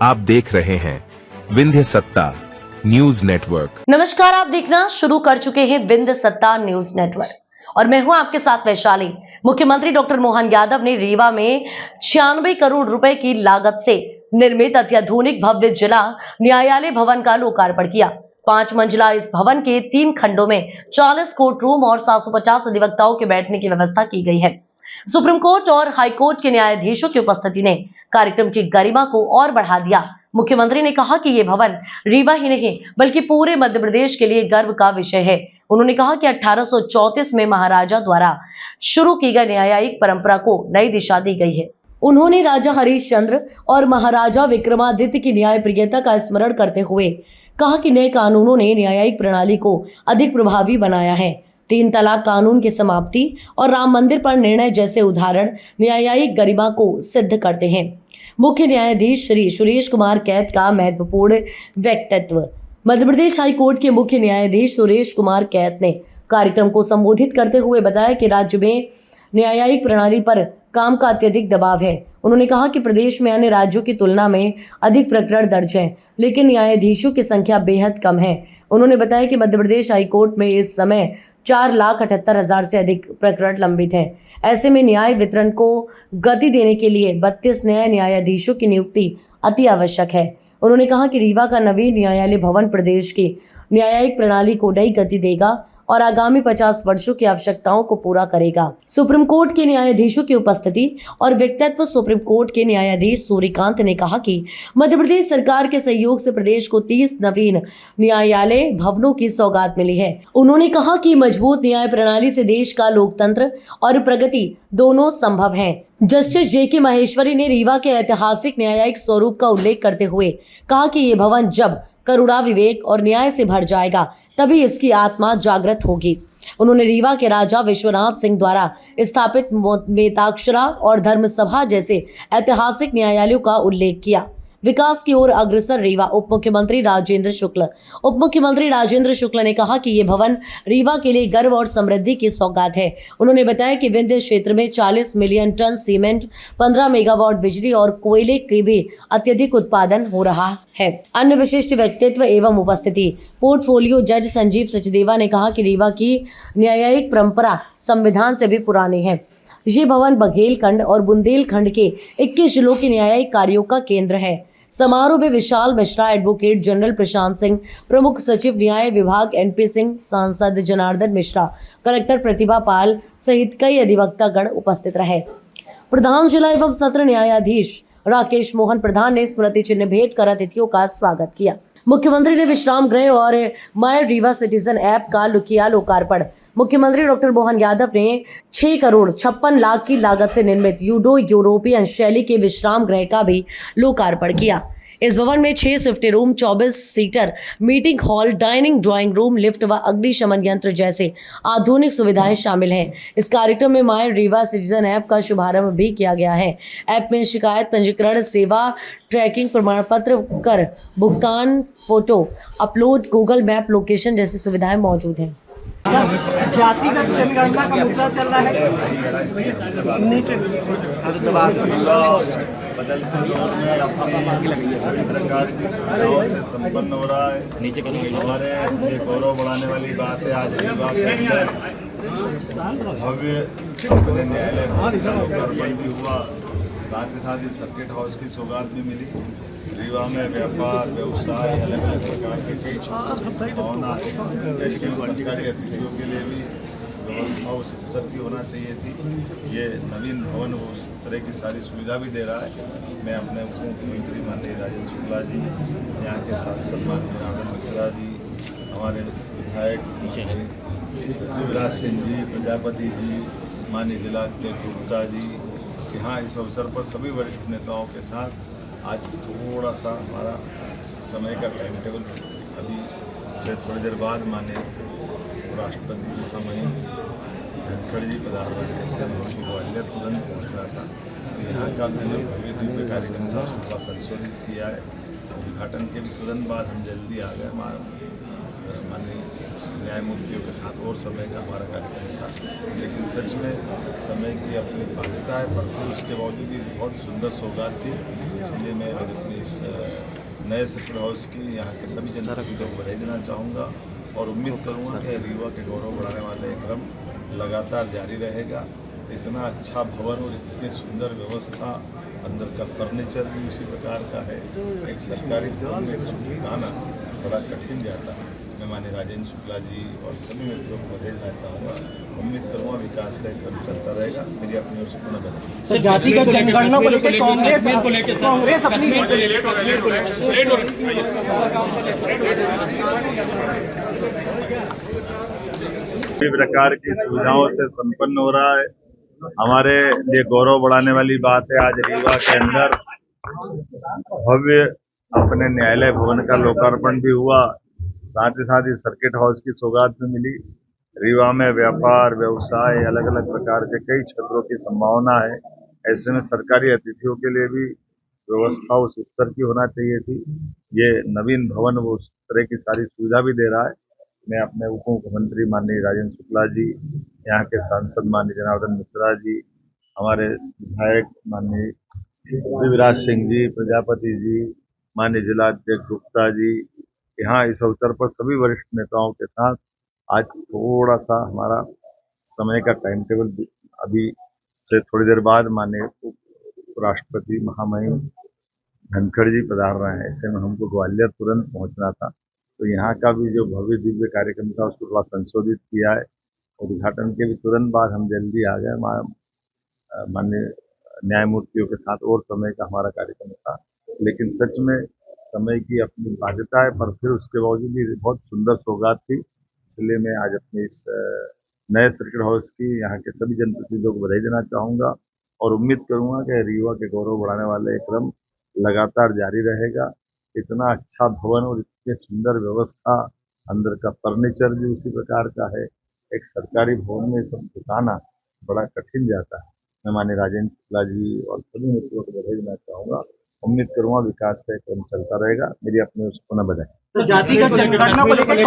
आप देख रहे हैं विंध्य सत्ता न्यूज नेटवर्क। नमस्कार, आप देखना शुरू कर चुके हैं विंध्य सत्ता न्यूज नेटवर्क और मैं हूं आपके साथ वैशाली। मुख्यमंत्री डॉक्टर मोहन यादव ने रीवा में 96 करोड़ रुपए की लागत से निर्मित अत्याधुनिक भव्य जिला न्यायालय भवन का लोकार्पण किया। 5 मंजिला इस भवन के 3 खंडों में 40 कोर्ट रूम और 750 अधिवक्ताओं के बैठने की व्यवस्था की गई है। सुप्रीम कोर्ट और हाई कोर्ट के न्यायाधीशों की उपस्थिति ने कार्यक्रम की गरिमा को और बढ़ा दिया। मुख्यमंत्री ने कहा कि ये भवन रीवा ही नहीं बल्कि पूरे मध्य प्रदेश के लिए गर्व का विषय है। उन्होंने कहा कि 1834 में महाराजा द्वारा शुरू की गई न्यायिक परंपरा को नई दिशा दी गई है। उन्होंने राजा हरिश्चंद्र और महाराजा विक्रमादित्य की न्याय प्रियता का स्मरण करते हुए कहा कि नए कानूनों ने न्यायिक प्रणाली को अधिक प्रभावी बनाया है। 3 तलाक कानून की समाप्ति और राम मंदिर पर निर्णय जैसे उदाहरण न्यायिक गरिमा को सिद्ध करते हैं। मुख्य न्यायाधीश श्री सुरेश कुमार कैत का महत्वपूर्ण व्यक्तित्व। मध्य प्रदेश हाई कोर्ट के मुख्य न्यायाधीश सुरेश कुमार कैत ने कार्यक्रम को संबोधित करते हुए बताया कि राज्य में न्यायिक प्रणाली पर काम का अत्यधिक दबाव है। उन्होंने कहा कि प्रदेश में अन्य राज्यों की तुलना में अधिक प्रकरण दर्ज हैं, लेकिन न्यायाधीशों की संख्या बेहद कम है। उन्होंने बताया कि मध्य प्रदेश हाई कोर्ट में इस समय 4,78,000 से अधिक प्रकरण लंबित हैं। ऐसे में न्याय वितरण को गति देने के लिए 32 नए न्यायाधीशों की नियुक्ति अति आवश्यक है। उन्होंने कहा कि रीवा का नवीन न्यायालय भवन प्रदेश की न्यायिक प्रणाली को नई गति देगा और आगामी 50 वर्षों की आवश्यकताओं को पूरा करेगा। सुप्रीम कोर्ट के न्यायाधीशों की उपस्थिति और व्यक्तित्व। सुप्रीम कोर्ट के न्यायाधीश सूर्यकांत ने कहा कि मध्य प्रदेश सरकार के सहयोग से प्रदेश को 30 नवीन न्यायालय भवनों की सौगात मिली है। उन्होंने कहा कि मजबूत न्याय प्रणाली से देश का लोकतंत्र और प्रगति दोनों संभव है। जस्टिस JK माहेश्वरी ने रीवा के ऐतिहासिक न्यायिक स्वरूप का उल्लेख करते हुए कहा कि ये भवन जब करुणा, विवेक और न्याय से भर जाएगा तभी इसकी आत्मा जागृत होगी। उन्होंने रीवा के राजा विश्वनाथ सिंह द्वारा स्थापित मेताक्षरा और धर्मसभा जैसे ऐतिहासिक न्यायालयों का उल्लेख किया। विकास की ओर अग्रसर रीवा। उप मुख्यमंत्री राजेंद्र शुक्ल ने कहा कि ये भवन रीवा के लिए गर्व और समृद्धि की सौगात है। उन्होंने बताया कि विंध्य क्षेत्र में 40 मिलियन टन सीमेंट, 15 मेगावाट बिजली और कोयले की भी अत्यधिक उत्पादन हो रहा है। अन्य विशिष्ट व्यक्तित्व एवं उपस्थिति। पोर्टफोलियो जज संजीव सचदेवा ने कहा कि रीवा की न्यायिक परंपरा संविधान से भी पुरानी है। ये भवन बघेलखंड और बुंदेलखंड के 21 जिलों के न्यायिक कार्यों का केंद्र है। समारोह में विशाल मिश्रा, एडवोकेट जनरल प्रशांत सिंह, प्रमुख सचिव न्याय विभाग NP सिंह, सांसद जनार्दन मिश्रा, कलेक्टर प्रतिभा पाल सहित कई अधिवक्तागण उपस्थित रहे। प्रधान जिला एवं सत्र न्यायाधीश राकेश मोहन प्रधान ने स्मृति चिन्ह भेंट कर अतिथियों का स्वागत किया। मुख्यमंत्री ने विश्राम गृह और माय रीवा सिटीजन ऐप का किया लोकार्पण। मुख्यमंत्री डॉक्टर मोहन यादव ने 6 करोड़ 56 लाख की लागत से निर्मित यूरोपियन शैली के विश्राम गृह का भी लोकार्पण किया। इस भवन में 6 shift room, 24 seater meeting hall, dining, drawing room, lift व अग्निशमन यंत्र जैसे आधुनिक सुविधाएं शामिल हैं। इस कार्यक्रम में माय रीवा सिटीजन ऐप का शुभारंभ भी किया गया है। ऐप में शिकायत पंजीकरण, सेवा ट्रैकिंग, प्रमाण पत्र, कर भुगतान, photo upload, Google map location जैसी सुविधाएं मौजूद हैं। जातिगत जनगणना का मुद्दा चल रहा है नीचे बदलते दौर में सभी प्रकार की सुविधाओं से संपन्न हो रहा है। नीचे हमारे ये गौरव बढ़ाने वाली बात है। आज रीवा के अंदर भव्य अपने न्यायालय भवन का लोकार्पण भी हुआ, साथ ही साथ सर्किट हाउस की सौगात भी मिली। रीवा में व्यापार, व्यवसाय, अलग अलग प्रकार के कई होना सरकारी अतिथियों के लिए भी व्यवस्था उस स्तर की होना चाहिए थी। ये नवीन भवन उस तरह की सारी सुविधा भी दे रहा है। मैं अपने उप मुख्यमंत्री माननीय राजेंद्र शुक्ला जी, यहाँ के सांसद माननीय जनार्दन मिश्रा जी, हमारे विधायक शिवराज सिंह जी, प्रजापति जी, माननीय जिला गुप्ता जी, यहाँ इस अवसर पर सभी वरिष्ठ नेताओं के साथ आज थोड़ा सा हमारा समय का टाइम टेबल अभी से थोड़ी देर बाद माननीय राष्ट्रपति महामहिम धनखड़ जी पधार रहे से ग्वालियर तुरंत पहुँच रहा था। तो यहाँ का भी जो भव्य दिव्य कार्यक्रम था उसको संशोधित किया है। उद्घाटन के भी तुरंत बाद हम जल्दी आ गए। माननीय न्यायमूर्तियों के साथ और समय का हमारा कार्यक्रम था, लेकिन सच में समय की अपनी बाध्यता है, पर फिर उसके बावजूद भी बहुत सुंदर सौगात थी। इसलिए मैं आज अपनी इस नए सर्किट हाउस की यहाँ के सभी जनप्रतिनिधियों को बधाई देना चाहूँगा और उम्मीद करूँगा कि रीवा के गौरव बढ़ाने वाले क्रम लगातार जारी रहेगा। इतना अच्छा भवन और इतनी सुंदर व्यवस्था, अंदर का फर्नीचर भी उसी प्रकार का है। एक सरकारी भवन में ठिकाना बड़ा कठिन जाता है। मैं माननीय राजेंद्र शुक्ला जी और सभी मित्रों को बधाई देना चाहूँगा। उम्मीद करूँगा विकास का क्रम चलता रहेगा। मेरी अपनी ओर से पुनः बधाई। सर, जातिगत जनगणना को लेकर कांग्रेस अपनी सभी प्रकार की सुविधाओं से संपन्न हो रहा है। हमारे लिए गौरव बढ़ाने वाली बात है, आज रीवा के अंदर भव्य अपने न्यायालय भवन का लोकार्पण भी हुआ। साथ ही सर्किट हाउस की सौगात भी मिली। रीवा में व्यापार, व्यवसाय, अलग अलग प्रकार के कई क्षेत्रों की संभावना है। ऐसे में सरकारी अतिथियों के लिए भी व्यवस्था उस स्तर की होना चाहिए थी। ये नवीन भवन वो उस तरह की सारी सुविधा भी दे रहा है। मैं अपने उप मुख्यमंत्री माननीय राजेंद्र शुक्ला जी, यहाँ के सांसद माननीय जनार्दन मिश्रा जी, हमारे विधायक माननीय विराज सिंह जी, प्रजापति जी, माननीय जिलाध्यक्ष गुप्ता जी, यहाँ इस अवसर पर सभी वरिष्ठ नेताओं के साथ आज थोड़ा सा हमारा समय का टाइम टेबल अभी से थोड़ी देर बाद माननीय उपराष्ट्रपति महामहिम धनखड़ जी पधार रहे हैं। ऐसे में हमको ग्वालियर तुरंत पहुंचना था, तो यहाँ का भी जो भव्य दिव्य कार्यक्रम था उसको थोड़ा संशोधित किया है। उद्घाटन के भी तुरंत बाद हम जल्दी आ गए। माननीय न्यायमूर्तियों के साथ और समय का हमारा कार्यक्रम था, लेकिन सच में समय की अपनी बाध्यता है, पर फिर उसके बावजूद भी बहुत सुंदर सौगात थी। इसलिए मैं आज अपने इस नए सर्किट हाउस की यहाँ के सभी जनप्रतिनिधियों को बधाई देना चाहूँगा और उम्मीद करूँगा कि रीवा के गौरव बढ़ाने वाले क्रम लगातार जारी रहेगा। इतना अच्छा भवन और इतनी सुंदर व्यवस्था, अंदर का फर्नीचर भी उसी प्रकार का है। एक सरकारी भवन में सब ठिकाना बड़ा कठिन जाता है। मैं माननीय राजेंद्र शुक्ला जी और सभी मित्रों को बधाई देना चाहूँगा। उम्मीद करूँगा विकास का क्रम चलता रहेगा। मेरी अपनी ओर से पुनः बधाई। तो जातिगत जनगणना को लेकर